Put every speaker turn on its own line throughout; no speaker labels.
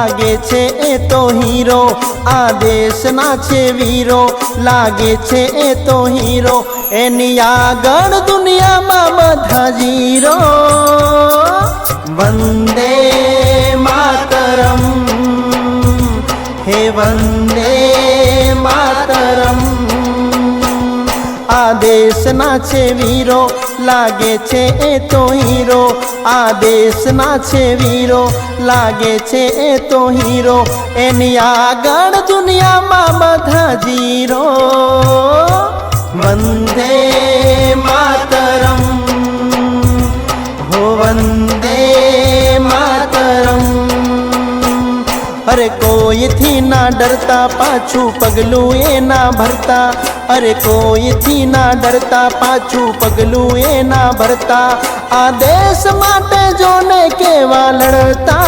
लागे छे ए तो हीरो, आ देशना छे वीरो, लागे छे ए तो हीरो, एनी आगळ दुनियामां बधा जीरो। वंदे मातरम, हे वंदे मातरम। आ देशना छे वीरो, लागे छे ए तो हीरो, आ देशना छे वीरो, लागे छे ए तो हीरो, एनी आगळ दुनियामां बधा जीरो। वंदे मातरम, हो वंदे मातरम। अरे कोई थी ना डरता, पाछू पगलू ए ना भरता, अरे कोई थी ना डरता, पाछू पगलू ए ना भरता, आ देश माटे जोने केवा लड़ता।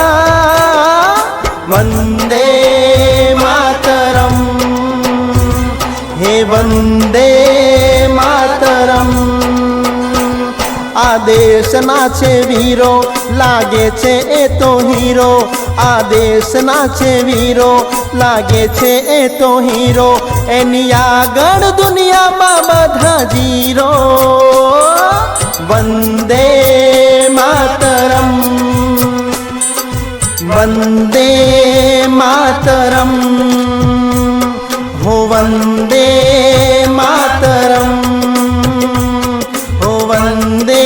वंदे मातरम, हे वंदे मातरम। आ देशना छे वीरो, लागे छे ए तो हीरो, आ देशना छे वीरो, लागे छे ए तो हीरो, एनी आगळ दुनियामां बधा जीरो। वंदे मातरम, वंदे मातरम, हो वंदे मातरम, हो वंदे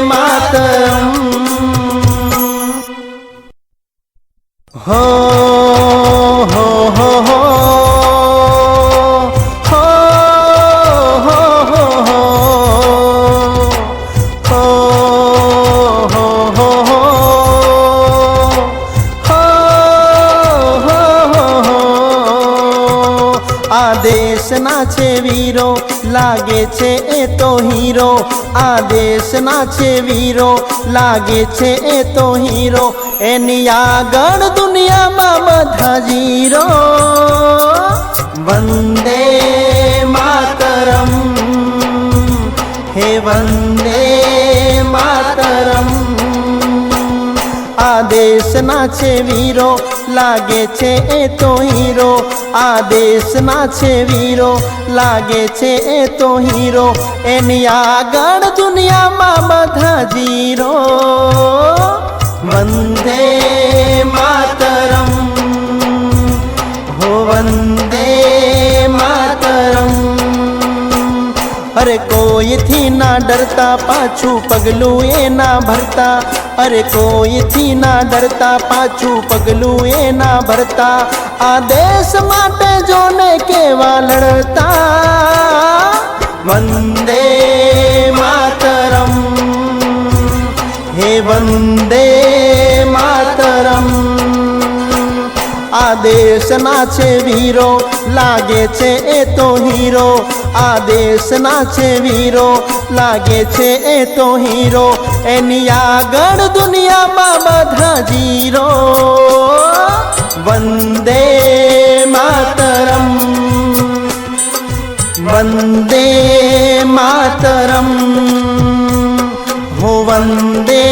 मातरम। हो हो हो हो हो हो हो हो हो हो हो हो। आ देशना छे वीरो, लागे छे ए तो हीरो, आ देशना छे वीरो, लागे छे ए तो हीरो, एनी आगळ दुनियामां बधा जीरो। वंदे मातरम, हे वंदे मातरम। आ देशना छे वीरो, लागे छे ए तो हीरो, आ देशना छे वीरो, लागे छे ए तो हीरो, एनी आगळ दुनियामां बधा जीरो। वंदे मातरम, हो वंदे मातरम। अरे कोई थी ना डरता, पाछू पगलू ए ना भरता, अरे कोई थी ना डरता, पाछू पगलू ए ना भरता, आ देश माटे जोने केवा लड़ता। वंदे मातरम, हे वंदे मातरम। आ देशना छे वीरो, लागे छे ए तो हीरो, आ देशना छे वीरो, लागे छे ए तो हीरो, एनी आगळ दुनियामां बधा जीरो। वंदे मातरम, वंदे मातरम, हो वंदे